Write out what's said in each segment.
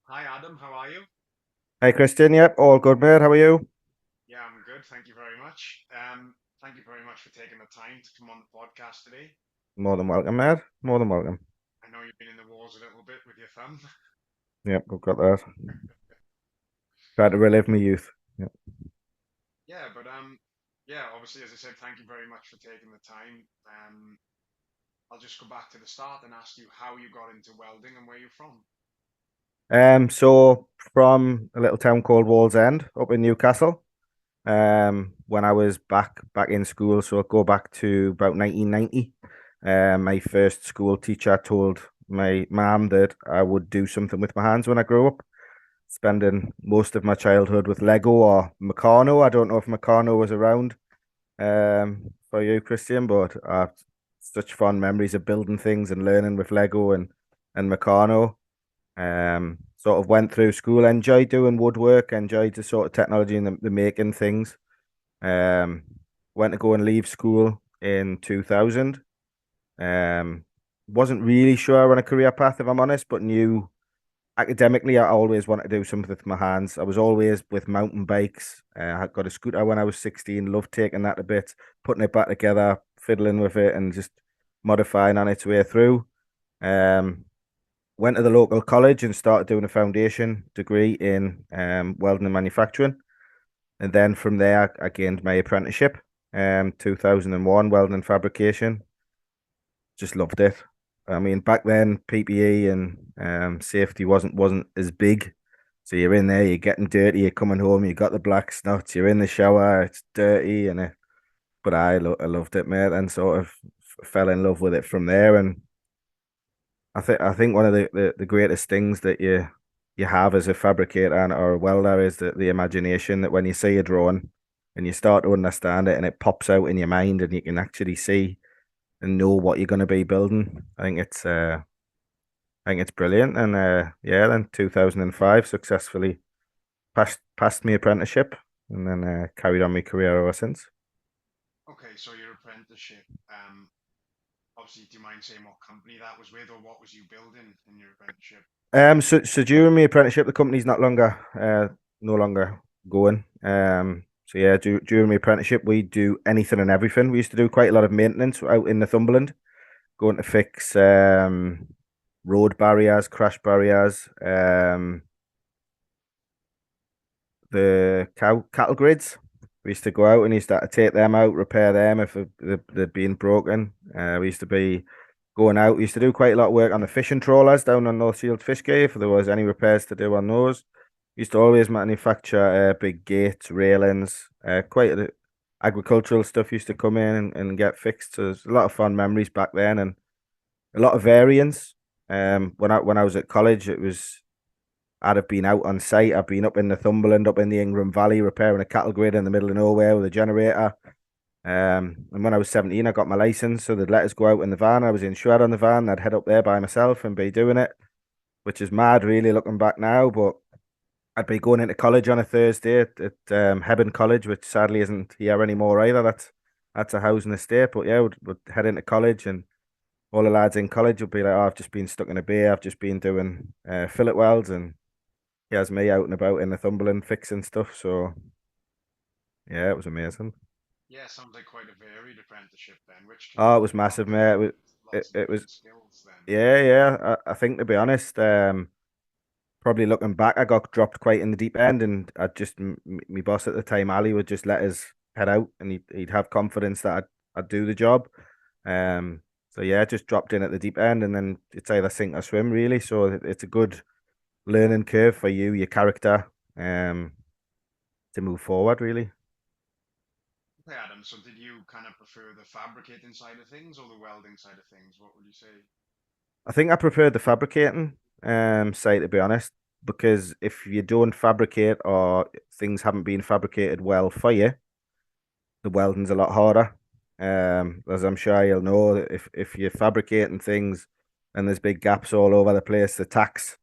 Hi Adam, how are you? Hey Christian, yep, all good, mate. How are you? Yeah, I'm good. Thank you very much. Thank you very much for taking the time to come on the podcast today. More than welcome, mate. More than welcome. I know you've been in the wars a little bit with your thumb. Yep, I've got that. Try to relive my youth. Yep. Yeah, but yeah, obviously, as I said, thank you very much for taking the time. I'll just go back to the start and ask you how you got into welding and where you're from. So from a little town called Wallsend up in Newcastle. When I was back in school, so I go back to about 1990. My first school teacher told my mum that I would do something with my hands when I grew up, spending most of my childhood with Lego or Meccano. I don't know if Meccano was around for you, Christian, but I have such fond memories of building things and learning with Lego and Meccano. Sort of went through school, enjoyed doing woodwork, enjoyed the sort of technology and the making things. Um, Went to go and leave school in 2000. Um, wasn't really sure on a career path, if I'm honest, but knew academically I always wanted to do something with my hands. I was always with mountain bikes. I got a scooter when I was 16, loved taking that a bit, putting it back together, fiddling with it, and just modifying on its way through. Um, Went to the local college and started doing a foundation degree in welding and manufacturing. And then from there, I gained my apprenticeship, 2001, welding and fabrication. Just loved it. I mean, back then, PPE and safety wasn't as big. So you're in there, you're getting dirty, you're coming home, you got the black snots, you're in the shower, it's dirty, and but I loved it, mate, and sort of fell in love with it from there. And I think one of the greatest things that you have as a fabricator and or a welder is the imagination that when you see a drawing and you start to understand it and it pops out in your mind and you can actually see and know what you're going to be building. I think it's brilliant. And yeah, then 2005 successfully passed my apprenticeship and then carried on my career ever since. Okay, so your apprenticeship. Obviously, do you mind saying what company that was with, or what was you building in your apprenticeship? So during my apprenticeship, the company's no longer going. So yeah, during my apprenticeship, we do anything and everything. We used to do quite a lot of maintenance out in Northumberland, going to fix road barriers, crash barriers, the cattle grids. We used to go out and used to take them out, repair them if they'd been broken. We used to be going out. We used to do quite a lot of work on the fishing trawlers down on North Shield Fishgate if there was any repairs to do on those. We used to always manufacture big gates, railings, agricultural stuff used to come in and get fixed. So there's a lot of fun memories back then and a lot of variance. When I was at college, I'd have been out on site. I've been up in Northumberland, up in the Ingram Valley, repairing a cattle grid in the middle of nowhere with a generator. And when I was 17, I got my license, so they'd let us go out in the van. I was insured on the van. I'd head up there by myself and be doing it, which is mad, really, looking back now. But I'd be going into college on a Thursday at Hebburn College, which sadly isn't here anymore either. That's a housing estate. But yeah, would head into college, and all the lads in college would be like, "Oh, I've just been stuck in a bay. I've just been doing fillet welds," and he has me out and about in Northumberland fixing stuff. So yeah, it was amazing. Yeah, sounds like quite a varied apprenticeship then, which can Oh, it was massive, obviously mate. give you It, lots of it was different skills then. Yeah, yeah. I think to be honest, probably looking back, I got dropped quite in the deep end, and I just my boss at the time, Ali, would just let us head out, and he'd have confidence that I'd do the job. So yeah, just dropped in at the deep end, and then it's either sink or swim, really. So it's a good learning curve for you, your character, to move forward, really. Okay, Adam, so did you kind of prefer the fabricating side of things or the welding side of things? What would you say? I think I prefer the fabricating side, to be honest, because if you don't fabricate or things haven't been fabricated well for you, the welding's a lot harder. As I'm sure you'll know, if you're fabricating things and there's big gaps all over the place, the tacks.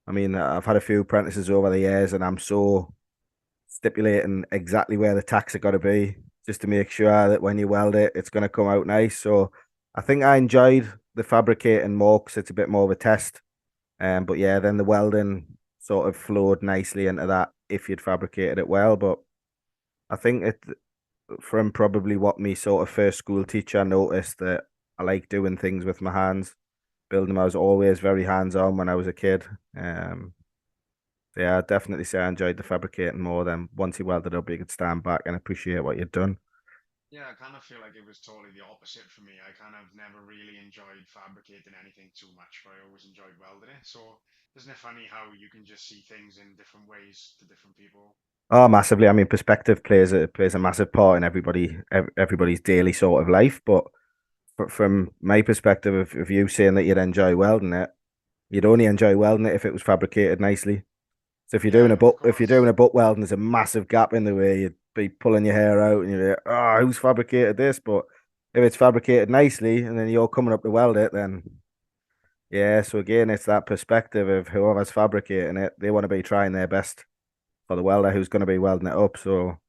I mean, I've had a few apprentices over the years, and I'm so stipulating exactly where the tacks are got to be just to make sure that when you weld it, it's going to come out nice. So I think I enjoyed the fabricating more because it's a bit more of a test. But yeah, then the welding sort of flowed nicely into that if you'd fabricated it well. But I think it from probably what me sort of first school teacher noticed that I like doing things with my hands, building them. I was always very hands-on when I was a kid. Um, yeah, I'd definitely say I enjoyed the fabricating more than once you welded up, you could stand back and appreciate what you'd done. Yeah, I kind of feel like it was totally the opposite for me. I kind of never really enjoyed fabricating anything too much, but I always enjoyed welding it. So isn't it funny how you can just see things in different ways to different people? Oh, massively. I mean, perspective plays a massive part in everybody's daily sort of life. But from my perspective, of you saying that you'd enjoy welding it, you'd only enjoy welding it if it was fabricated nicely. So Yeah, of if you're course. doing a butt welding, there's a massive gap in the way. You'd be pulling your hair out, and you're like, oh, who's fabricated this? But if it's fabricated nicely, and then you're coming up to weld it, then yeah. So again, it's that perspective of whoever's fabricating it. They want to be trying their best for the welder who's going to be welding it up. So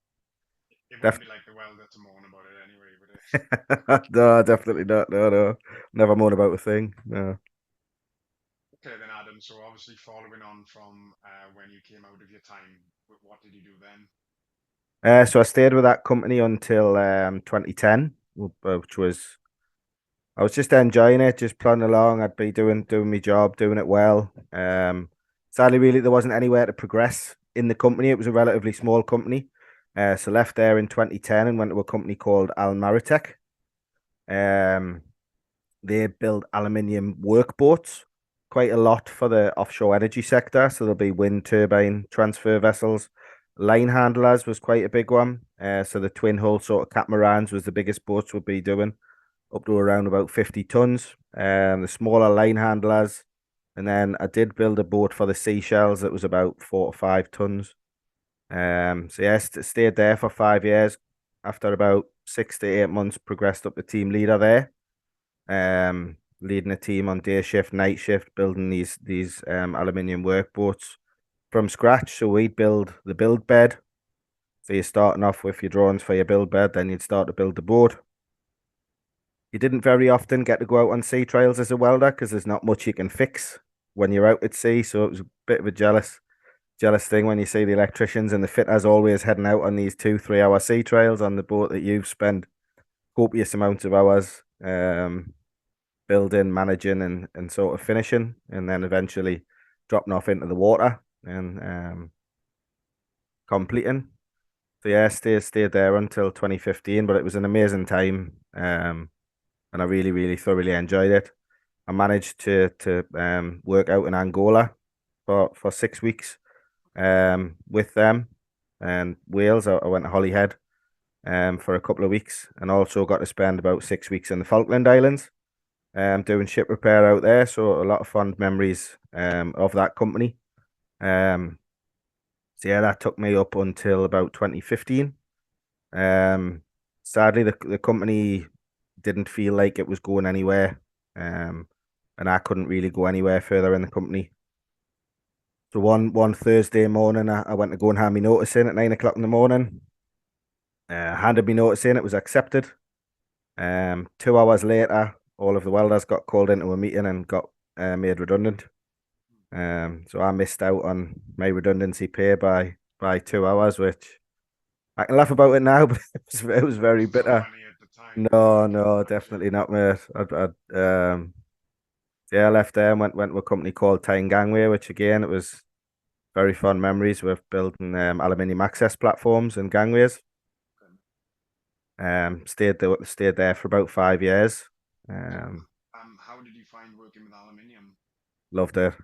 It wouldn't def be like the welder to moan about it anyway, would it? no, definitely not. No, no, never moan about a thing. No. Okay, then Adam. So obviously following on from when you came out of your time, what did you do then? So I stayed with that company until 2010, which was I was just enjoying it, just plodding along. I'd be doing my job, doing it well. Sadly, really, there wasn't anywhere to progress in the company. It was a relatively small company. So left there in 2010 and went to a company called Almaritech. Um, they build aluminium workboats, quite a lot for the offshore energy sector. So there'll be wind turbine transfer vessels. Line handlers was quite a big one. So the twin hull sort of catamarans was the biggest boats would be doing up to around about 50 tons. The smaller line handlers. And then I did build a boat for the seashells that was about 4 to 5 tons. So yeah, stayed there for 5 years. After about 6 to 8 months, progressed up to team leader there. Leading a team on day shift, night shift, building these aluminium workboats from scratch. So we'd build the build bed. So you're starting off with your drawings for your build bed, then you'd start to build the board. You didn't very often get to go out on sea trials as a welder because there's not much you can fix when you're out at sea. So it was a bit of a jealous thing when you see the electricians and the fitters always heading out on these 2 3 hour sea trials on the boat that you've spent copious amounts of hours building, managing, and sort of finishing, and then eventually dropping off into the water and completing. So yeah, stayed there until 2015, but it was an amazing time, and I really thoroughly enjoyed it. I managed to work out in Angola for 6 weeks with them and Wales. I went to Holyhead for a couple of weeks and also got to spend about 6 weeks in the Falkland Islands doing ship repair out there. So a lot of fond memories of that company. Um, so yeah, that took me up until about 2015. Um, Sadly, the company didn't feel like it was going anywhere. And I couldn't really go anywhere further in the company. So one Thursday morning, I went to go and hand me notice in at 9 o'clock in the morning. Handed me notice in, it was accepted. 2 hours later, all of the welders got called into a meeting and got made redundant. So I missed out on my redundancy pay by 2 hours, which I can laugh about it now, but it was very Wasn't so bitter. funny at the time. No, I can no, imagine. definitely not, mate. Yeah, I left there and went to a company called Tyne Gangway, which again, it was very fond memories with building aluminium access platforms and gangways. Okay. Stayed there for about 5 years. So, Um, how did you find working with aluminium? Loved it.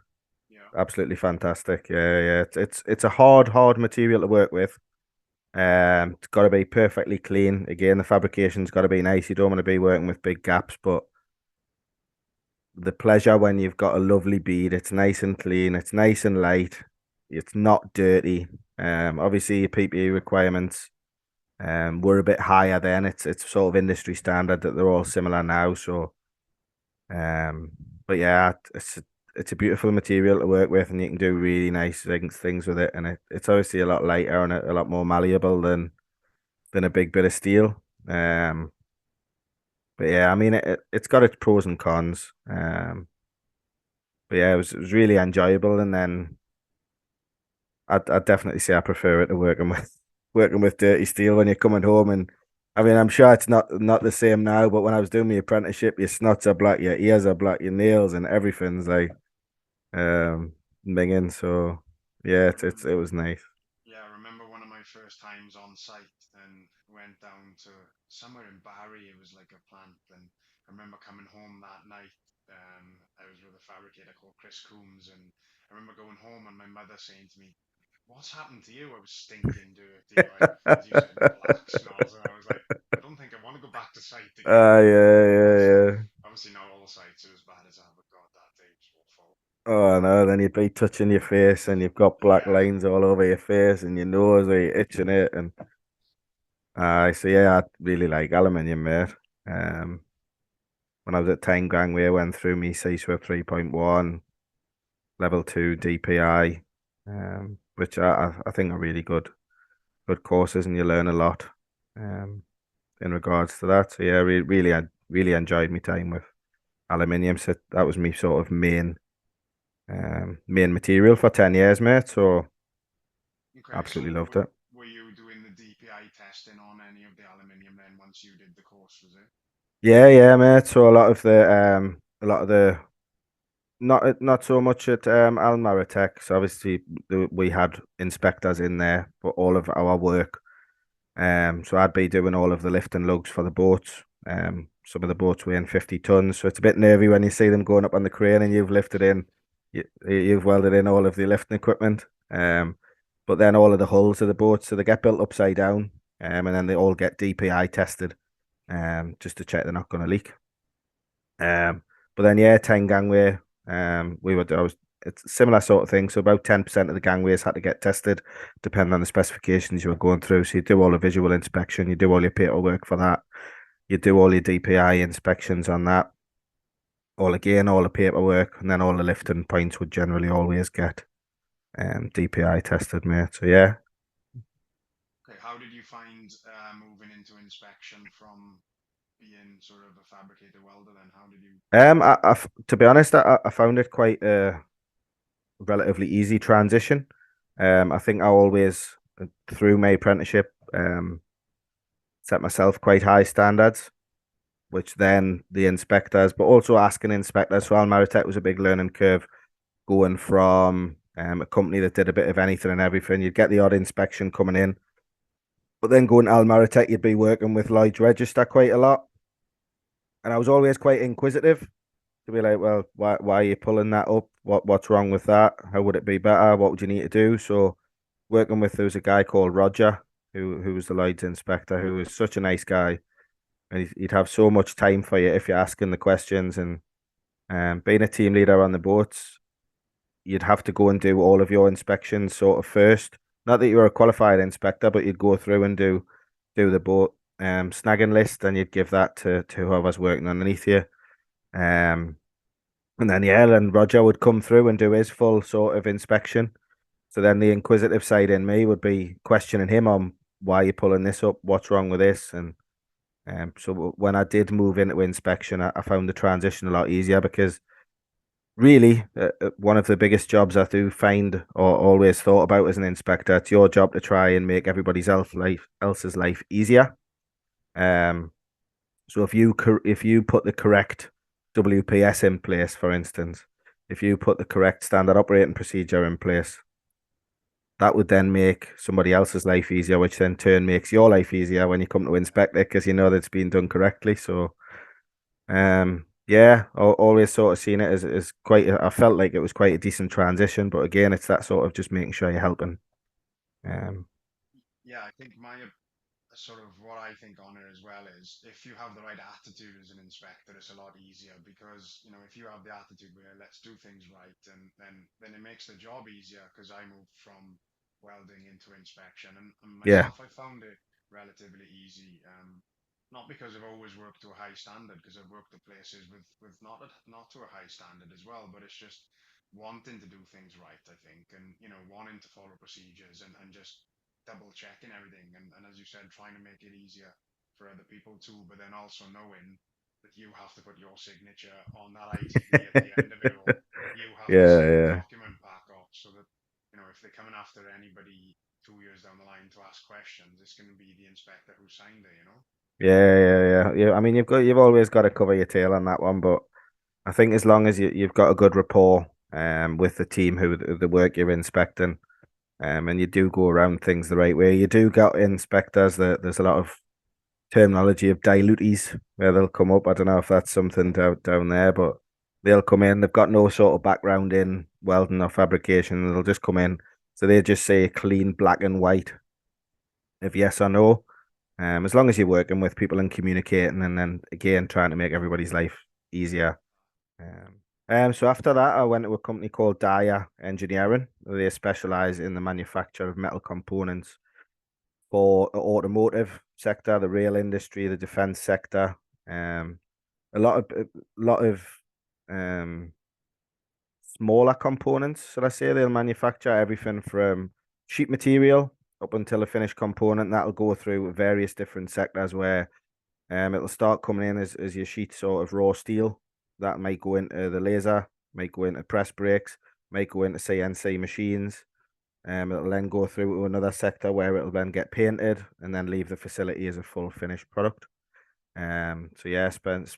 Yeah. Absolutely fantastic. Yeah, yeah. It's a hard material to work with. It's got to be perfectly clean. Again, the fabrication's got to be nice. You don't want to be working with big gaps, but the pleasure when you've got a lovely bead, it's nice and clean, it's nice and light, it's not dirty. Obviously your PPE requirements were a bit higher then. It's sort of industry standard that they're all similar now. So um, but yeah, it's a beautiful material to work with, and you can do really nice things with it. And it's obviously a lot lighter and a lot more malleable than a big bit of steel. Um, but yeah, I mean it's got its pros and cons. but yeah, it was really enjoyable. And then I'd definitely say I prefer it to working with dirty steel when you're coming home. And I mean, I'm sure it's not the same now, but when I was doing my apprenticeship, your snots are black, your ears are black, your nails and everything's like minging. So Yeah, yeah, I it remember. was nice. Yeah, I remember one of my first times on site and went down to somewhere in Barry. It was like a plant, and I remember coming home that night. I was with a fabricator called Chris Coombs, and I remember going home and my mother saying to me, "What's happened to you?" I was stinking dirty, like as you said, black snoz, and I was like, "I don't think I want to go back to site again." Ah, yeah, So yeah, yeah. obviously not all sites are as bad as that, but God, that day was awful. Oh no, then you'd be touching your face and you've got black Yeah. lines all over your face and your nose where you're itching it. And so yeah, I really like aluminium, mate. Um, when I was at 10 Gangway, I went through me CSWIP 3.1, level 2 DPI, which I think are really good courses, and you learn a lot um, in regards to that. So yeah, I really enjoyed my time with aluminium. So that was me sort of main material for 10 years, mate. So Okay, so absolutely loved it. were you doing the DPI testing on any of the aluminium then once you did the course, was it? Yeah, yeah, mate. So a lot of the not so much at Almaratech. So obviously we had inspectors in there for all of our work. So I'd be doing all of the lift and lugs for the boats. Some of the boats weighing 50 tons, so it's a bit nervy when you see them going up on the crane and you've welded in all of the lifting equipment. But then all of the hulls of the boats, so they get built upside down, and then they all get DPI tested, just to check they're not going to leak. But then yeah, 10 gangway. I was it's a similar sort of thing. So about 10% of the gangways had to get tested, depending on the specifications you were going through. So you do all the visual inspection, you do all your paperwork for that, you do all your DPI inspections on that, all the paperwork, and then all the lifting points would generally always get DPI tested, mate. So yeah. Okay, how did you find moving into inspection from being sort of a fabricator welder then? How did you To be honest, I found it quite a relatively easy transition. I think I always, through my apprenticeship, set myself quite high standards, which then the inspectors, but also asking inspectors. So Almaritech was a big learning curve going from a company that did a bit of anything and everything. You'd get the odd inspection coming in, but then going to Almaritech, you'd be working with Lloyd's Register quite a lot. And I was always quite inquisitive to be like, well, why are you pulling that up? What's wrong with that? How would it be better? What would you need to do? So working with there was a guy called Roger who was the Lloyd's inspector, who was such a nice guy, and he'd have so much time for you if you're asking the questions. And being a team leader on the boats, you'd have to go and do all of your inspections sort of first. Not that you were a qualified inspector, but you'd go through and do the boat snagging list, and you'd give that to whoever's working underneath you. Um, and then yeah, and Roger would come through and do his full sort of inspection. So then the inquisitive side in me would be questioning him on why you're pulling this up, what's wrong with this. And so when I did move into inspection, I found the transition a lot easier because really, one of the biggest jobs I do find or always thought about as an inspector, it's your job to try and make everybody's else's life easier. Um, so if you put the correct WPS in place, for instance, if you put the correct standard operating procedure in place, that would then make somebody else's life easier, which then turn makes your life easier when you come to inspect it because you know that it's been done correctly. So yeah, always sort of seen it as I felt like it was quite a decent transition, but again, it's that sort of just making sure you're helping. Um, Yeah, I think my sort of what I think on it as well is if you have the right attitude as an inspector, it's a lot easier because if you have the attitude where let's do things right, and then it makes the job easier. Because I moved from welding into inspection, and yeah, myself, I found it relatively easy. Not because I've always worked to a high standard, because I've worked at places with not to a high standard as well, but it's just wanting to do things right, I think, and wanting to follow procedures and just double checking everything, and as you said, trying to make it easier for other people too, but then also knowing that you have to put your signature on that ITB at the end of it all. you have the Yeah, same yeah. document backup so that, if they're coming after anybody 2 years down the line to ask questions, it's going to be the inspector who signed it. Yeah, yeah, yeah. Yeah. I mean, you've always got to cover your tail on that one, but I think as long as you've got a good rapport with the team who the work you're inspecting, and you do go around things the right way. You do get inspectors that there's a lot of terminology of dilutees where they'll come up. I don't know if that's something down there, but they'll come in. They've got no sort of background in welding or fabrication. They'll just come in. So they just say clean black and white if yes or no. As long as you're working with people and communicating, and then again trying to make everybody's life easier. So after that, I went to a company called Dyer Engineering. They specialize in the manufacture of metal components for the automotive sector, the rail industry, the defense sector. Um, a lot of um smaller components, should I say? They'll manufacture everything from sheet material up until a finished component that'll go through various different sectors where it'll start coming in as your sheet sort of raw steel. That might go into the laser, might go into press brakes, might go into CNC machines. It'll then go through to another sector where it'll then get painted and then leave the facility as a full finished product. So yeah, spent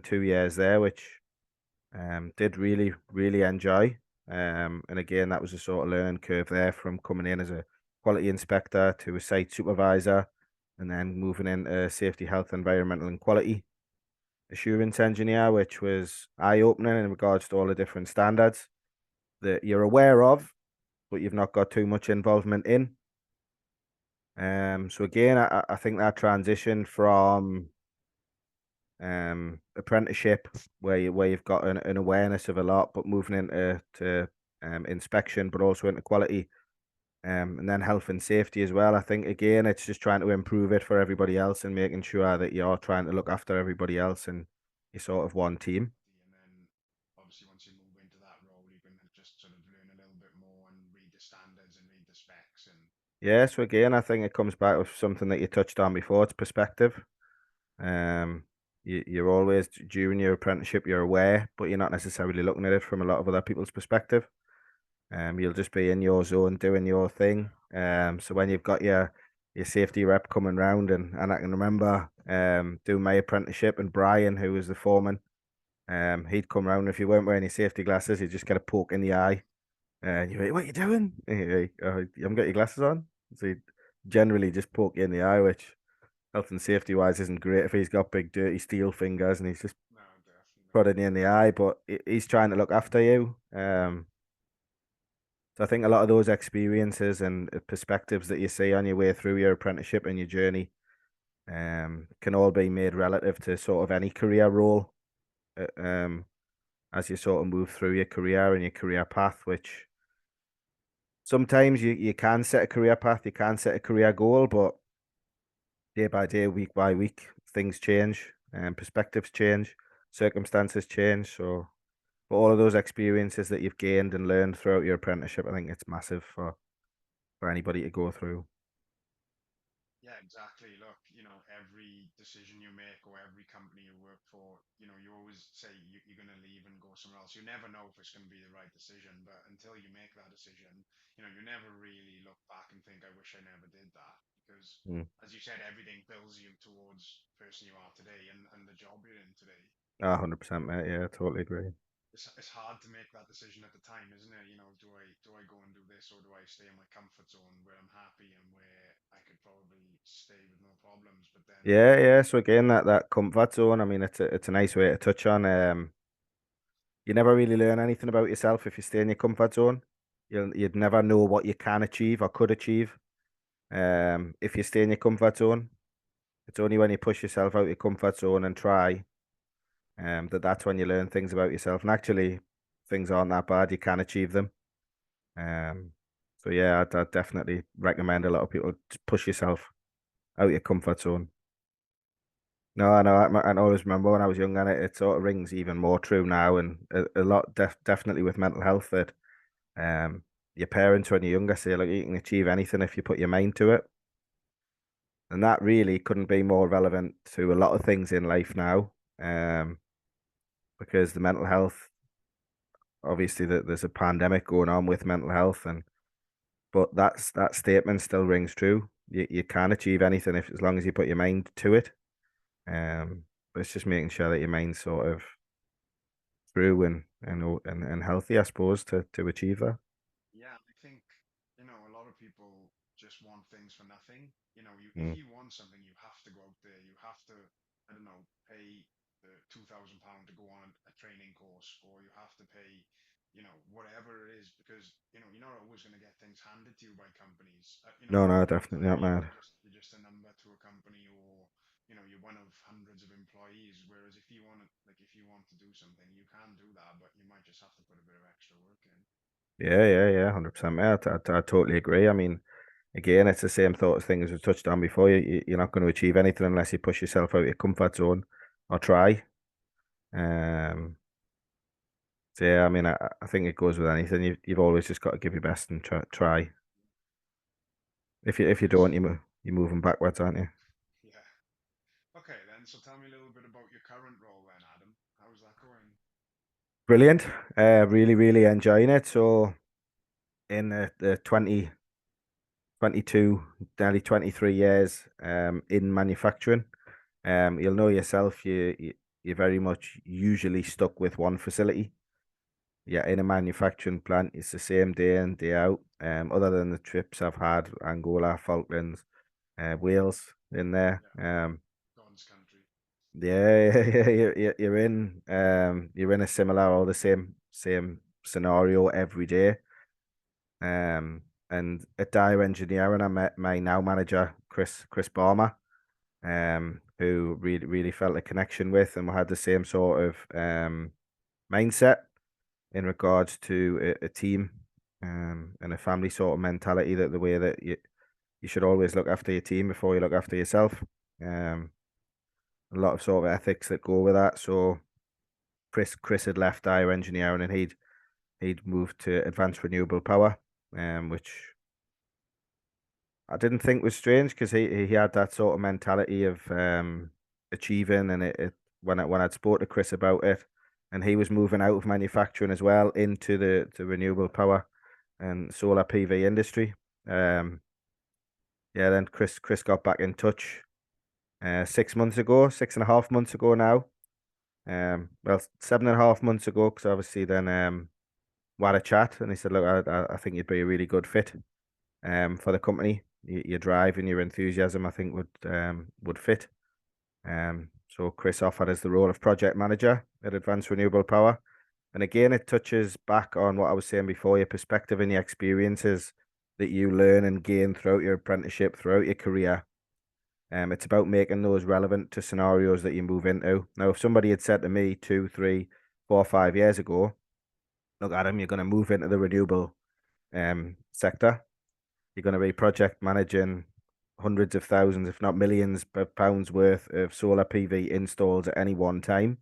2 years there, which did really enjoy. And again, that was a sort of learning curve there from coming in as a quality inspector to a site supervisor, and then moving into safety, health, environmental, and quality assurance engineer, which was eye opening in regards to all the different standards that you're aware of, but you've not got too much involvement in. So again, I think that transition from apprenticeship where you've got an awareness of a lot, but moving into inspection, but also into quality, and then health and safety as well. I think again, it's just trying to improve it for everybody else and making sure that you're trying to look after everybody else and you're sort of one team. And then obviously once you move into that role, you can just sort of learn a little bit more and read the standards and read the specs and Yeah, so again, I think it comes back with something that you touched on before. It's perspective. Um, you're always during your apprenticeship, you're aware, but you're not necessarily looking at it from a lot of other people's perspective. You'll just be in your zone doing your thing. So when you've got your safety rep coming round, and I can remember doing my apprenticeship, and Brian, who was the foreman, he'd come round. If you weren't wearing your safety glasses, he'd just get a poke in the eye, and you're like, "What are you doing?" And you're like, "Oh, you haven't got your glasses on." So he'd generally just poke you in the eye, which health and safety wise isn't great if he's got big dirty steel fingers and he's just no, definitely not. prodding you in the eye. But he's trying to look after you. So I think a lot of those experiences and perspectives that you see on your way through your apprenticeship and your journey can all be made relative to sort of any career role as you sort of move through your career and your career path, which sometimes you can set a career path, you can set a career goal, but day by day, week by week, things change and perspectives change, circumstances change. So for all of those experiences that you've gained and learned throughout your apprenticeship, I think it's massive for anybody to go through. Yeah, exactly. Look, every decision you make or every company you work for, you always say you're going to leave and go somewhere else. You never know if it's going to be the right decision, but until you make that decision, you never really look back and think, I wish I never did that. Because, Mm. as you said, everything builds you towards the person you are today and the job you're in today. 100%, mate. Yeah, I totally agree. It's hard to make that decision at the time, isn't it? Do I go and do this or do I stay in my comfort zone where I'm happy and where I could probably stay with no problems? But then, Yeah, yeah. So again, that comfort zone. I mean, it's a nice way to touch on. You never really learn anything about yourself if you stay in your comfort zone. You'd never know what you can achieve or could achieve. If you stay in your comfort zone, it's only when you push yourself out your comfort zone and try, that's when you learn things about yourself. And actually, things aren't that bad. You can achieve them. Um, so yeah, I'd definitely recommend a lot of people to push yourself out your comfort zone. No, I know. I always remember when I was young, and it sort of rings even more true now, and a lot definitely with mental health that um your parents when you're younger say like you can achieve anything if you put your mind to it, and that really couldn't be more relevant to a lot of things in life now, because the mental health obviously that there's a pandemic going on with mental health, and but that statement still rings true. You can achieve anything if as long as you put your mind to it. But it's just making sure that your mind's sort of through and healthy, I suppose, to achieve that. Yeah, I think, a lot of people just want things for nothing. If Mm. you want something, you have to go out there. You have to, I don't know, pay the £2,000 to go on a training course, or you have to pay, whatever it is, because, you're not always going to get things handed to you by companies. No, no, A lot of the definitely time not, man. you're just a number to a company, or, you're one of hundreds of employees. Whereas if you want to do something, you can do that, but you might just have to put a bit of extra work in. Yeah, 100%, mate. I totally agree. I mean, again, it's the same sort of thing as we touched on before. You're not going to achieve anything unless you push yourself out of your comfort zone or try. Um, so yeah, I mean, I think it goes with anything. You've always just got to give your best and try. If you Okay, don't, so you're moving backwards, aren't you? yeah. Okay, then. So tell me a little bit about your current role then, Adam. How's that going? Brilliant. Really enjoying it. So in the 2022, nearly 23 years in manufacturing. You'll know yourself, you're very much usually stuck with one facility. Yeah, in a manufacturing plant, it's the same day in, day out. Other than the trips I've had, Angola, Falklands, Wales in there. Yeah, God's country. Yeah, you're in a similar or the same scenario every day. And at Dire Engineering, I met my now manager, Chris Barmer, who really felt a connection with, and we had the same sort of mindset in regards to a team, and a family sort of mentality, that the way that you should always look after your team before you look after yourself. Um, a lot of sort of ethics that go with that. So Chris had left Dire Engineering, and he'd moved to Advanced Renewable Power, which I didn't think was strange because he had that sort of mentality of achieving, and when I'd spoke to Chris about it, and he was moving out of manufacturing as well into the renewable power and solar PV industry. Um, yeah, then Chris got back in touch 6 months ago, 6.5 months ago now. Well, 7.5 months ago, because obviously then we had a chat, and he said, "Look, I think you'd be a really good fit for the company. Your drive and your enthusiasm, I think, would fit." So Chris offered us the role of project manager at Advanced Renewable Power. And again, it touches back on what I was saying before, your perspective and your experiences that you learn and gain throughout your apprenticeship, throughout your career. It's about making those relevant to scenarios that you move into. Now, if somebody had said to me 2, 3, 4, 5 years ago, "Look, Adam, you're going to move into the renewable sector. You're going to be project managing hundreds of thousands, if not millions of pounds worth of solar PV installs at any one time."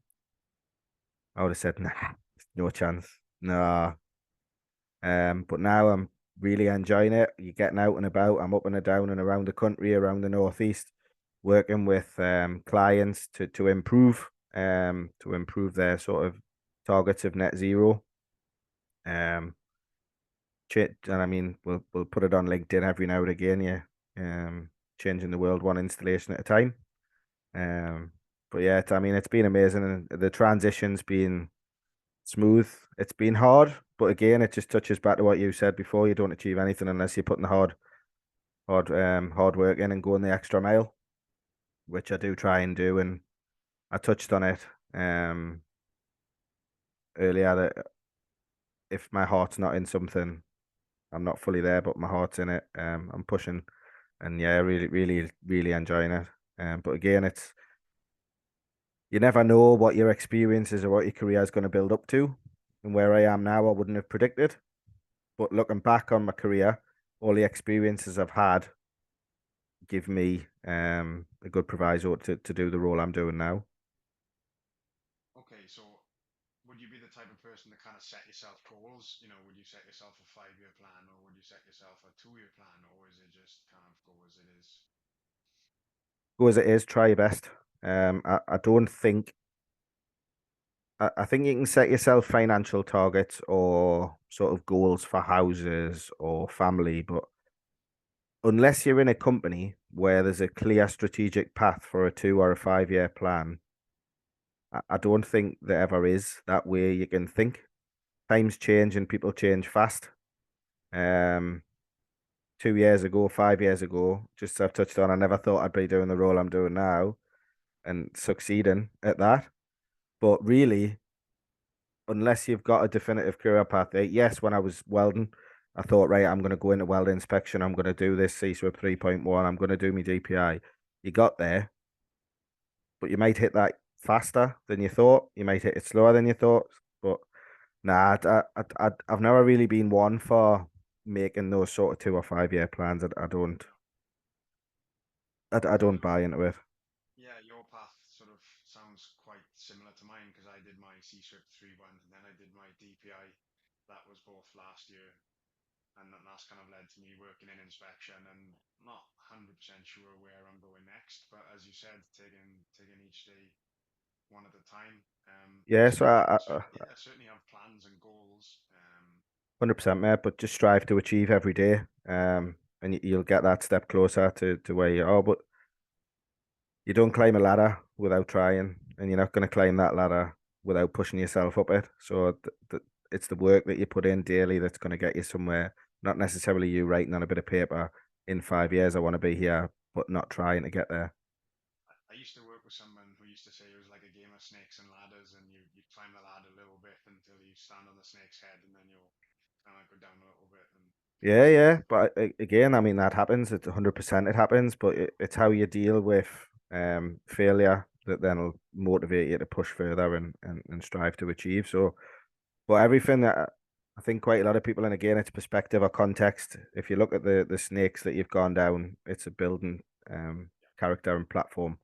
I would have said, "Nah, no chance. Nah." But now I'm really enjoying it. You're getting out and about. I'm up and down and around the country, around the northeast, working with clients to improve their sort of targets of net zero. Um, and I mean, we'll put it on LinkedIn every now and again. Yeah, changing the world one installation at a time. Um, but yeah, I mean, it's been amazing, and the transition's been smooth. It's been hard, but again, it just touches back to what you said before. You don't achieve anything unless you're putting the hard work in and going the extra mile, which I do try and do. And I touched on it um earlier, that if my heart's not in something, I'm not fully there, but my heart's in it. I'm pushing, and yeah, really enjoying it. But again, it's you never know what your experiences or what your career is going to build up to. And where I am now, I wouldn't have predicted. But looking back on my career, all the experiences I've had give me a good proviso to do the role I'm doing now. Okay, so would you be the type of person to kind of set yourself goals? Would you set yourself a 5-year plan, or would you set yourself a 2-year plan, or is it just kind of go as it is? Go as it is, try your best. I don't think I think you can set yourself financial targets or sort of goals for houses or family, but unless you're in a company where there's a clear strategic path for a 2 or a 5 year plan, I don't think there ever is that way you can think. Times change and people change fast. Um, 2 years ago, 5 years ago, just as I've touched on, I never thought I'd be doing the role I'm doing now and succeeding at that. But really, unless you've got a definitive career path, yes, when I was welding, I thought, right, I'm going to go into weld inspection. I'm going to do this CSWIP 3.1. I'm going to do my DPI. You got there, but you might hit that faster than you thought. You might hit it slower than you thought. But nah, I've never really been one for making those sort of 2 or 5 year plans. I Yeah, don't buy into it. yeah, your path sort of sounds quite similar to mine because I did my C-SWIP 3.1 and then I did my DPI. That was both last year, and that's kind of led to me working in inspection and not 100% sure where I'm going next. But as you said, taking each day one at a time. Yeah, so Yeah, certainly have plans and goals. 100%, mate. But just strive to achieve every day. And you'll get that step closer to where you are. But you don't climb a ladder without trying, and you're not going to climb that ladder without pushing yourself up it. So it's the work that you put in daily that's going to get you somewhere. Not necessarily you writing on a bit of paper in 5 years, I want to be here, but not trying to get there. I used to work with someone who used to say it was like a game of snakes and ladders, and you climb the ladder a little bit until you stand on the snake's head, and then you'll kind of go down a little bit. And Yeah, yeah. But again, I mean, that happens. It's 100% it happens, but it's how you deal with failure that then will motivate you to push further and strive to achieve. So, but everything that I think quite a lot of people, and again, it's perspective or context. If you look at the snakes that you've gone down, it's a building character and platform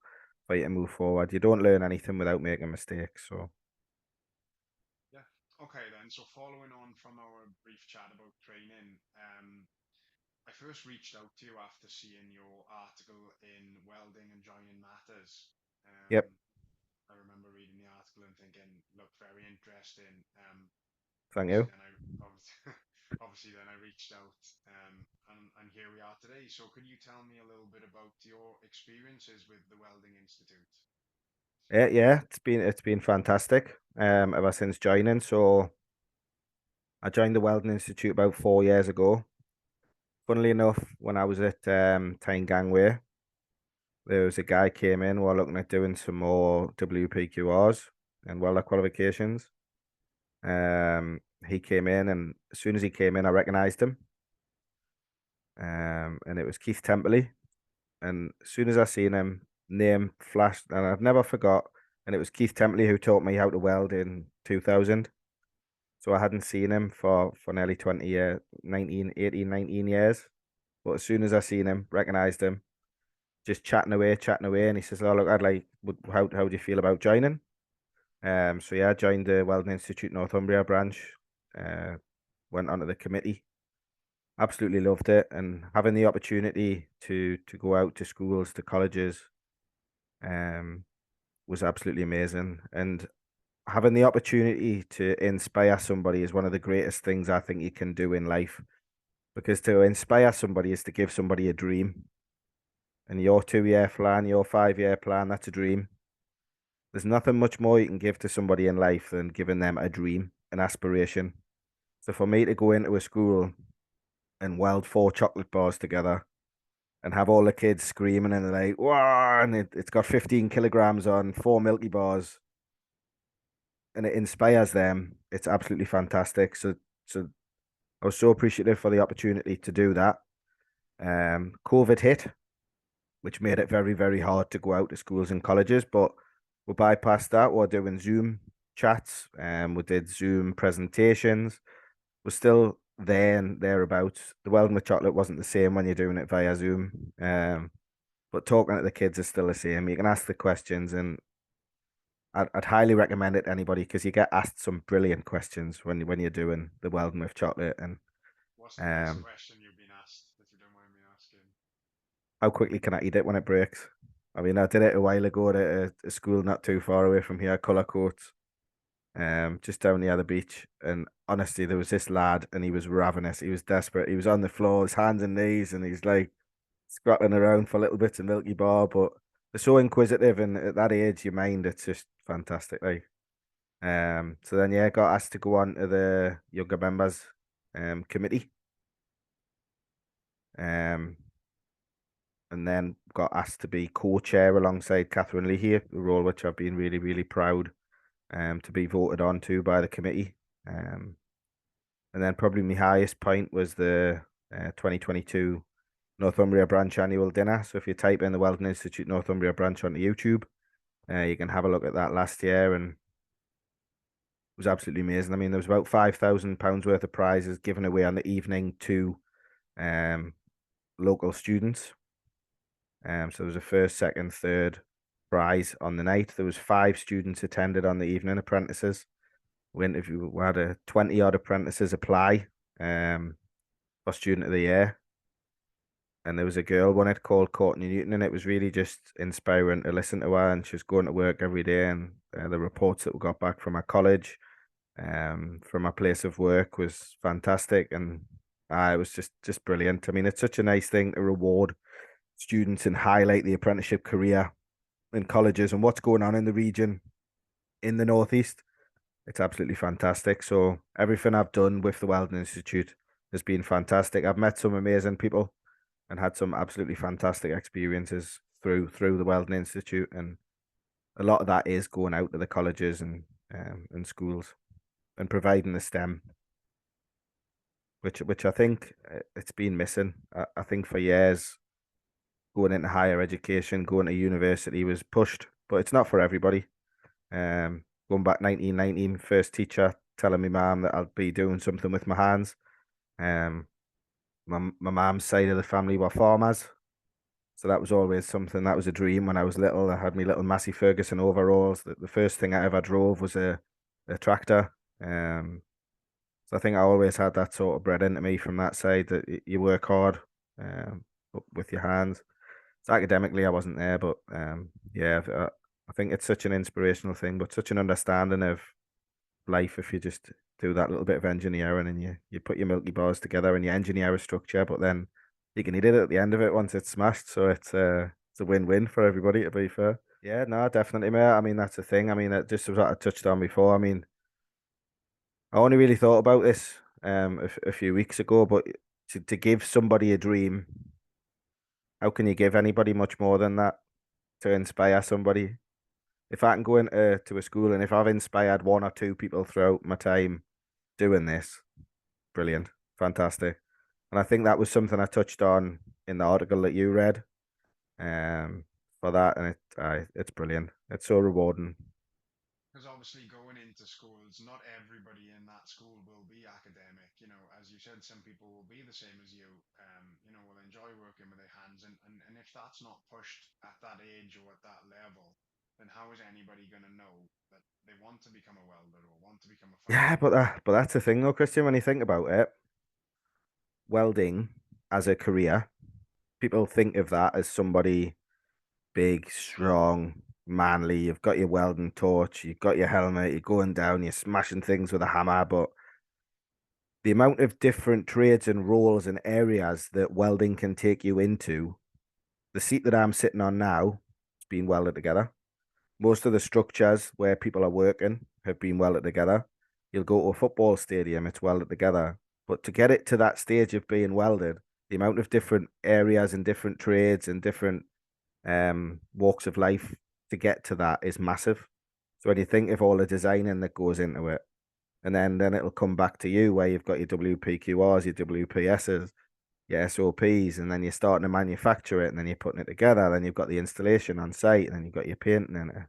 for you to move forward. You don't learn anything without making mistakes. So, yeah, okay then. So following on from our brief chat about training, I first reached out to you after seeing your article in Welding and Joining Matters. yep, I remember reading the article and thinking, looked very interesting. thank Obviously, you. then obviously, obviously then I reached out, and here we are today. So, could you tell me a little bit about your experiences with the Welding Institute? Yeah, yeah, it's been fantastic. Ever since joining. So I joined the Welding Institute about 4 years ago. Funnily enough, when I was at Tyne Gangway, there was a guy came in while looking at doing some more WPQRs and welder qualifications. He came in, and as soon as he came in, I recognized him. And it was Keith Temperley. And as soon as I seen him, name flashed, and I've never forgot. And it was Keith Temperley who taught me how to weld in 2000. So I hadn't seen him for nearly 20 years, 19, 18, 19 years. But as soon as I seen him, recognized him, just chatting away, and he says, "Oh, look, how do you feel about joining?" So yeah, I joined the Welding Institute Northumbria branch. Uh, went onto the committee. Absolutely loved it, and having the opportunity to go out to schools, to colleges, um, was absolutely amazing. And having the opportunity to inspire somebody is one of the greatest things I think you can do in life. Because to inspire somebody is to give somebody a dream. And your 2 year plan, your 5 year plan, that's a dream. There's nothing much more you can give to somebody in life than giving them a dream, an aspiration. So for me to go into a school and weld 4 chocolate bars together and have all the kids screaming and they're like, wow, and it's got 15 kilograms on 4 Milky Bars and it inspires them, it's absolutely fantastic. So I was so appreciative for the opportunity to do that. COVID hit, which made it very, very hard to go out to schools and colleges. But we bypassed that. We're doing Zoom chats, and we did Zoom presentations. We're still there and thereabouts. The welding with chocolate wasn't the same when you're doing it via Zoom. But talking to the kids is still the same. You can ask the questions, and I'd highly recommend it to anybody because you get asked some brilliant questions when you're doing the welding with chocolate. And What's the best um, question you've been asked, if you don't mind me asking? how quickly can I eat it when it breaks? I mean, I did it a while ago at a school not too far away from here, Colour Coats. just down the other beach. And honestly, there was this lad, and he was ravenous. He was desperate. He was on the floor, his hands and knees, and he's like scrattling around for little bits of Milky Bar. But they're so inquisitive, and at that age, your mind, it's just fantastic. Like, so then yeah, got asked to go on to the younger members committee. Um, and then got asked to be co-chair alongside Catherine Leahy, a role which I've been really, really proud to be voted on to by the committee. Um, and then probably my highest point was the 2022 Northumbria Branch annual dinner. So if you type in the Welding Institute Northumbria Branch onto YouTube, you can have a look at that last year, and it was absolutely amazing. I mean, there was about £5,000 worth of prizes given away on the evening to um, local students. So there was a first, second, third prize on the night. There was 5 students attended on the evening, apprentices. We had a 20 odd apprentices apply for student of the year. And there was a girl won it called Courtney Newton, and it was really just inspiring to listen to her. And she was going to work every day, and the reports that we got back from her college, from her place of work, was fantastic, and it was just brilliant. I mean, it's such a nice thing to reward students and highlight the apprenticeship career in colleges and what's going on in the region in the Northeast. It's absolutely fantastic. So everything I've done with the Welding Institute has been fantastic. I've met some amazing people and had some absolutely fantastic experiences through the Welding Institute, and a lot of that is going out to the colleges and schools and providing the STEM, which I think it's been missing. I think for years going into higher education, going to university was pushed, but it's not for everybody. Going back 1919, first teacher telling me mum that I'll be doing something with my hands. Um, my mum's side of the family were farmers, so that was always something that was a dream when I was little. I had my little Massey Ferguson overalls. The first thing I ever drove was a tractor. So I think I always had that sort of bred into me from that side that you work hard um, with your hands. So academically, I wasn't there, but yeah, I think it's such an inspirational thing, but such an understanding of life if you just do that little bit of engineering and you put your Milky Bars together and you engineer a structure, but then you can eat it at the end of it once it's smashed. So it's a win-win for everybody, to be fair. Yeah, no, definitely, mate. I mean, that's the thing. I mean, it just was what I touched on before. I mean, I only really thought about this a few weeks ago, but to give somebody a dream, how can you give anybody much more than that to inspire somebody? If I can go into to a school and if I've inspired 1 or 2 people throughout my time doing this, brilliant, fantastic. And I think that was something I touched on in the article that you read. Um, for that, and it's brilliant. It's so rewarding. Because obviously, going into schools, not everybody in that school will be academic. You know, as you said, some people will be the same as you. You know, will enjoy working with their hands, and if that's not pushed at that age or at that level, then how is anybody going to know that they want to become a welder or want to become a Yeah, fabricator? but that's the thing though, Christian. When you think about it, welding as a career, people think of that as somebody big, strong, manly. You've got your welding torch, you've got your helmet, you're going down, you're smashing things with a hammer. But the amount of different trades and roles and areas that welding can take you into, the seat that I'm sitting on now, it's been welded together. Most of the structures where people are working have been welded together. You'll go to a football stadium, it's welded together. But to get it to that stage of being welded, the amount of different areas and different trades and different walks of life to get to that is massive. So when you think of all the designing that goes into it, and then it'll come back to you where you've got your WPQRs, your WPSs, your SOPs, and then you're starting to manufacture it, and then you're putting it together. Then you've got the installation on site, and then you've got your painting in it.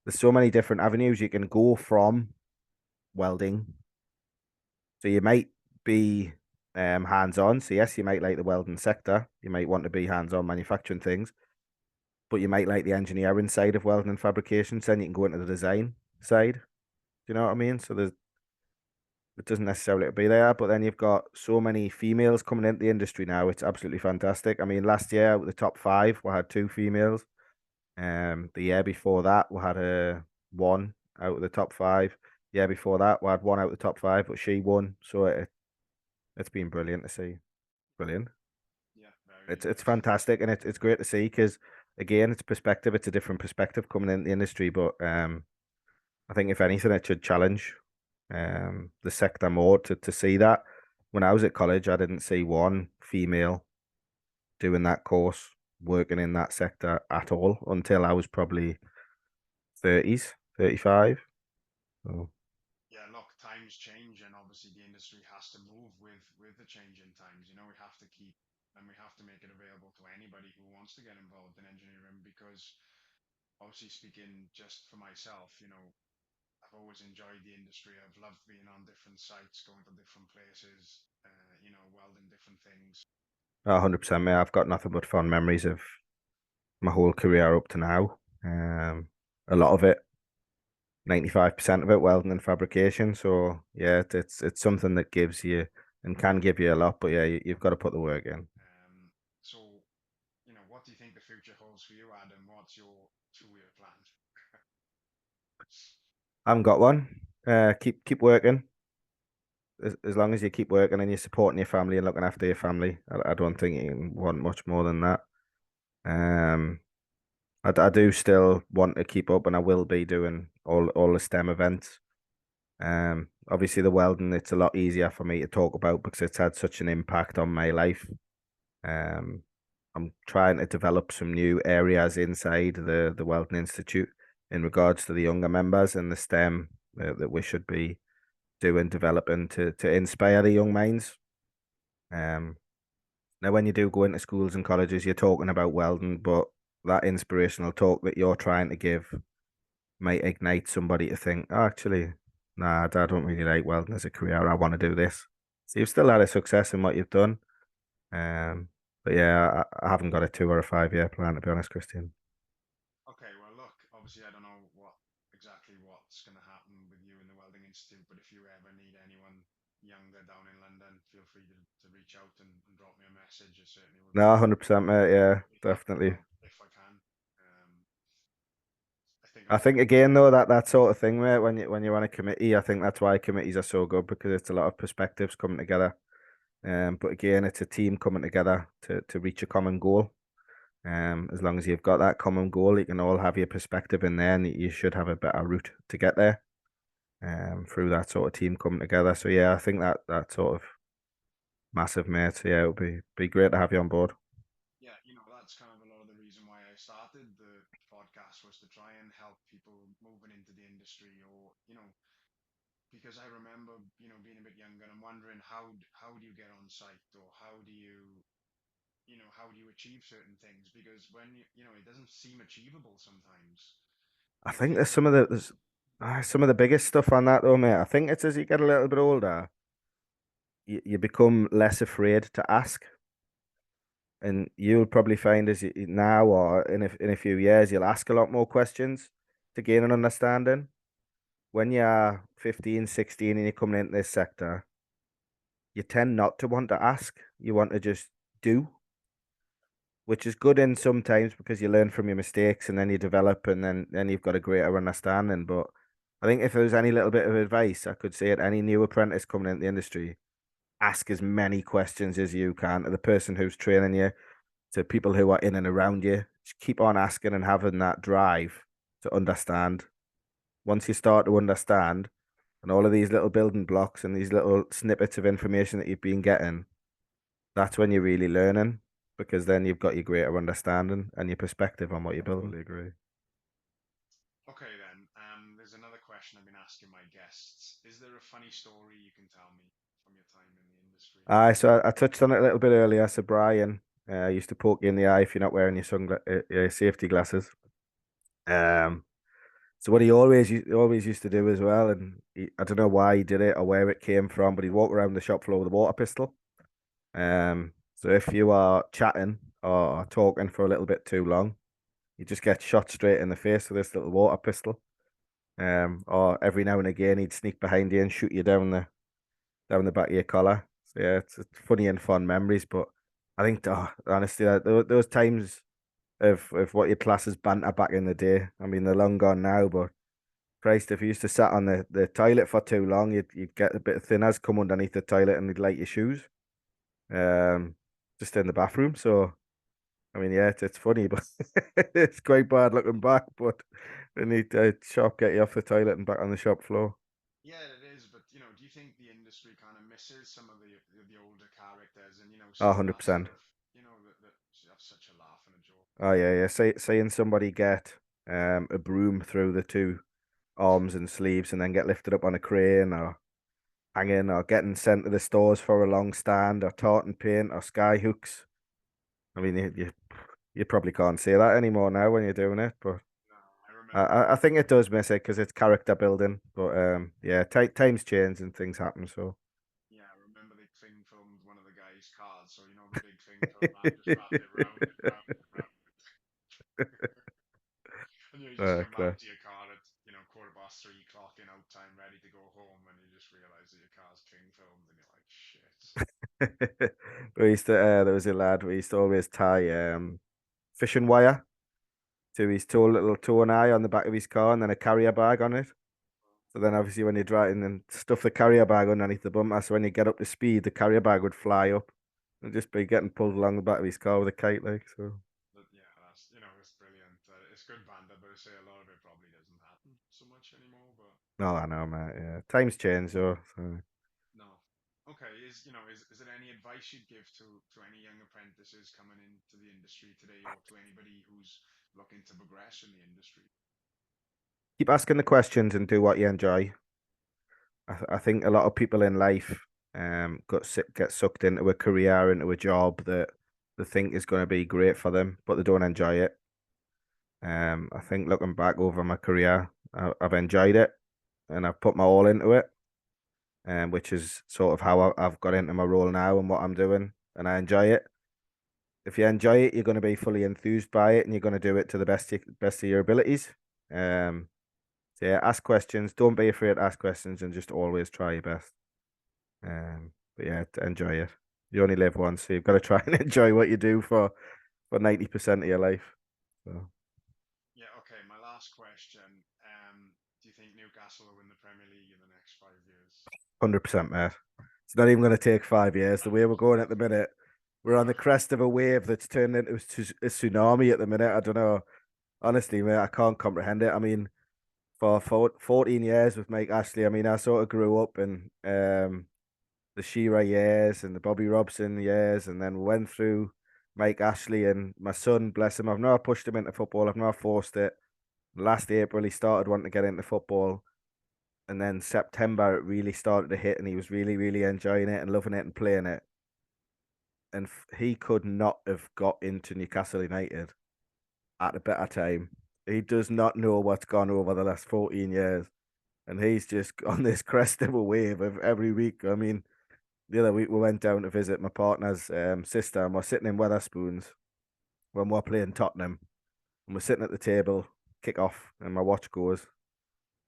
There's so many different avenues you can go from welding. So you might be hands-on. So yes, you might like the welding sector. You might want to be hands-on manufacturing things, but you might like the engineering side of welding and fabrication. So then you can go into the design side. Do you know what I mean? So it doesn't necessarily be there, but then you've got so many females coming into the industry now. It's absolutely fantastic. I mean, last year the top 5 we had 2 females. The year before that we had a one out of the top 5. year before that, we had one out of the top five, but she won. So it's been brilliant to see. Brilliant. Yeah, very It's impressive. fantastic, and it's great to see because again, it's perspective. It's a different perspective coming in the industry, but I think if anything, it should challenge the sector more to see that. When I was at college, I didn't see one female doing that course, working in that sector at all until I was probably 30s, 35. So, Yeah, look, times change, and obviously the industry has to move with the change in times. You know, we have to keep and we have to make it available to anybody who wants to get involved in engineering because obviously speaking just for myself, you know, I've always enjoyed the industry. I've loved being on different sites, going to different places, you know, welding different things. 100%, mate. I've got nothing but fond memories of my whole career up to now. A lot of it, 95% of it, welding and fabrication. So yeah, it's something that gives you and can give you a lot, but yeah, you've got to put the work in. So, you know, what do you think the future holds for you, Adam? What's your 2 year plan? I haven't got one. Keep working. As long as you keep working and you're supporting your family and looking after your family, I don't think you can want much more than that. Um, I do still want to keep up, and I will be doing all the STEM events. Obviously the welding, it's a lot easier for me to talk about because it's had such an impact on my life. Um, I'm trying to develop some new areas inside the Welding Institute in regards to the younger members and the STEM that we should be doing, developing to inspire the young minds. Um, Now when you do go into schools and colleges, you're talking about welding, but that inspirational talk that you're trying to give might ignite somebody to think, oh, actually, nah, I don't really like welding as a career. I want to do this. So you've still had a success in what you've done. But yeah, I haven't got a 2 or a 5 year plan to be honest, Christian. Okay, well, look, obviously, I don't know exactly what's going to happen with you in the Welding Institute, but if you ever need anyone younger down in London, feel free to reach out and drop me a message. I certainly would No, 100%, mate. Yeah, be happy to definitely. help if I can. I think I I've think again though that sort of thing, mate, when you're on a committee, I think that's why committees are so good because it's a lot of perspectives coming together. But again, it's a team coming together to reach a common goal. As long as you've got that common goal, you can all have your perspective in there, and you should have a better route to get there. Through that sort of team coming together. So yeah, I think that sort of massive, mate. So yeah, it would be great to have you on board. yeah, you know, that's kind of a lot of the reason why I started the podcast was to try and help people moving into the industry or, you know, because I remember, you know, being a bit younger and I'm wondering how do you get on site or how do you know, how do you achieve certain things? Because when you know, it doesn't seem achievable sometimes. I You know, think people are like, there's some of the biggest stuff on that though, mate. I think it's as you get a little bit older, you become less afraid to ask. And you'll probably find as you now or in a few years, you'll ask a lot more questions to gain an understanding. When you're 15, 16 and you're coming into this sector, you tend not to want to ask. You want to just do, which is good in sometimes because you learn from your mistakes and then you develop and then you've got a greater understanding. But I think if there was any little bit of advice I could say at any new apprentice coming into the industry, ask as many questions as you can to the person who's training you, to people who are in and around you. Just keep on asking and having that drive to understand. Once you start to understand, and all of these little building blocks and these little snippets of information that you've been getting, that's when you're really learning because then you've got your greater understanding and your perspective on what you're building. I agree. okay then. There's another question I've been asking my guests. Is there a funny story you can tell me from your time in the industry? So I touched on it a little bit earlier. So Brian used to poke you in the eye if you're not wearing your safety glasses. Um, so what he always used to do as well, and I don't know why he did it or where it came from, but he'd walk around the shop floor with a water pistol. So if you are chatting or talking for a little bit too long, you just get shot straight in the face with this little water pistol. Or every now and again he'd sneak behind you and shoot you down the back of your collar. So yeah, it's funny and fun memories. But I think honestly, those times of what your class is banter back in the day. I mean, they're long gone now, but Christ, if you used to sat on the toilet for too long, you'd get a bit of thin as come underneath the toilet and you'd light your shoes. Um, just in the bathroom. So I mean, yeah, it's funny, but it's quite bad looking back. But they need to shop get you off the toilet and back on the shop floor. Yeah, it is, but do you think the industry kind of misses some of the older characters and Oh, some of that sort 100%. of that have such a laugh and a joke. Oh yeah, yeah. Seeing somebody get a broom through the two arms and sleeves and then get lifted up on a crane or hanging or getting sent to the stores for a long stand or tartan paint or sky hooks. I mean, you probably can't say that anymore now when you're doing it, but No, I remember. I think it does miss it because it's character building. But yeah, times change and things happen. So Yeah, I remember they cling filmed one of the guy's cars, so the big thing film man just wrapped it round and round and round. And you just come Exactly. back to your car at 3:15, clock in out time, ready to go home, and you just realise that your car's cling filmed, and you're like, shit. We used to there was a lad we used to always tie fishing wire to his toe and eye on the back of his car and then a carrier bag on it. So then obviously when you're driving and stuff the carrier bag underneath the bumper, so when you get up to speed, the carrier bag would fly up and just be getting pulled along the back of his car with a kite like so. But yeah, it's brilliant. It's good banter, but I say a lot of it probably doesn't happen so much anymore. But No, I know, mate. Yeah. Times change though. So. no. Okay, is there any advice you'd give to any young apprentices coming into the industry today, or to anybody who's looking to progress in the industry? Keep asking the questions and do what you enjoy. I think a lot of people in life get sucked into a career, into a job that they think is going to be great for them, but they don't enjoy it. I think looking back over my career, I've enjoyed it and I've put my all into it, which is sort of how I've got into my role now and what I'm doing, and I enjoy it. If you enjoy it, you're going to be fully enthused by it, and you're going to do it to the best of your abilities. Um, so yeah, ask questions. Don't be afraid to ask questions, and just always try your best. But yeah, enjoy it. You only live once, so you've got to try and enjoy what you do for 90% of your life. So Yeah, okay. My last question. Do you think Newcastle will win the Premier League in the next 5 years? 100%, mate. It's not even going to take 5 years. The way we're going at the minute, we're on the crest of a wave that's turned into a tsunami at the minute. I don't know. Honestly, mate, I can't comprehend it. I mean, for 14 years with Mike Ashley, I mean, I sort of grew up in the Shearer years and the Bobby Robson years, and then went through Mike Ashley and my son, bless him. I've never pushed him into football. I've never forced it. Last April, he started wanting to get into football, and then September it really started to hit, and he was really, really enjoying it and loving it and playing it. And he could not have got into Newcastle United at a better time. He does not know what's gone over the last 14 years, and he's just on this crest of a wave of every week. I mean, the other week we went down to visit my partner's sister, and we're sitting in Weatherspoons when we're playing Tottenham, and we're sitting at the table, kick off, and my watch goes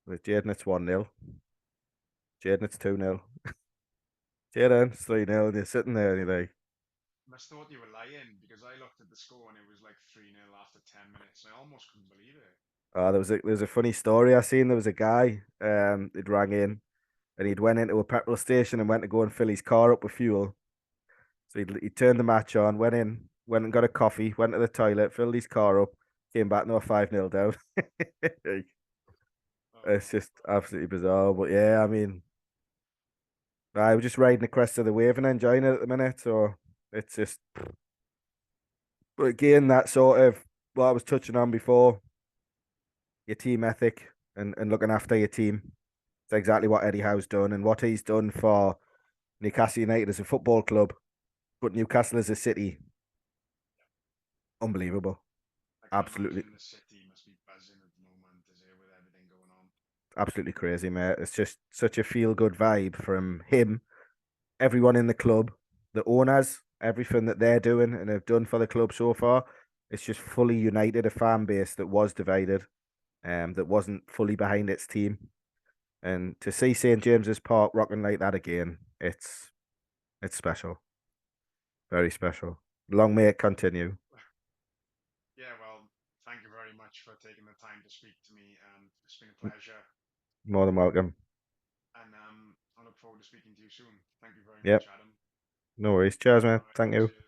with Jaden, it's 1-0. Jaden, it's 2-0. Jaden, it's 3-0. And you're sitting there and you're like, I must thought you were lying because I looked at the score and it was like 3-0 after 10 minutes. And I almost couldn't believe it. oh, there was a funny story I seen. There was a guy, he'd rang in and he'd went into a petrol station and went to go and fill his car up with fuel. So he turned the match on, went in, went and got a coffee, went to the toilet, filled his car up, came back, no 5-0 down. It's Oh, just absolutely bizarre. But yeah, I mean, I was just riding the crest of the wave and enjoying it at the minute. So it's just, but again, that sort of what I was touching on before, your team ethic and looking after your team. It's exactly what Eddie Howe's done and what he's done for Newcastle United as a football club, but Newcastle as a city, unbelievable. I can Absolutely, imagine the city must be buzzing at the moment, is it, with everything going on? absolutely crazy, mate. It's just such a feel good vibe from him, everyone in the club, the owners, everything that they're doing and have done for the club so far. It's just fully united a fan base that was divided, that wasn't fully behind its team. And to see St James's Park rocking like that again, it's special, very special. Long may it continue. Yeah, well, thank you very much for taking the time to speak to me, and it's been a pleasure. More than welcome. And I look forward to speaking to you soon. Thank you very much, Yep. Adam. No worries. Cheers, man. All right, Thank you. cheers.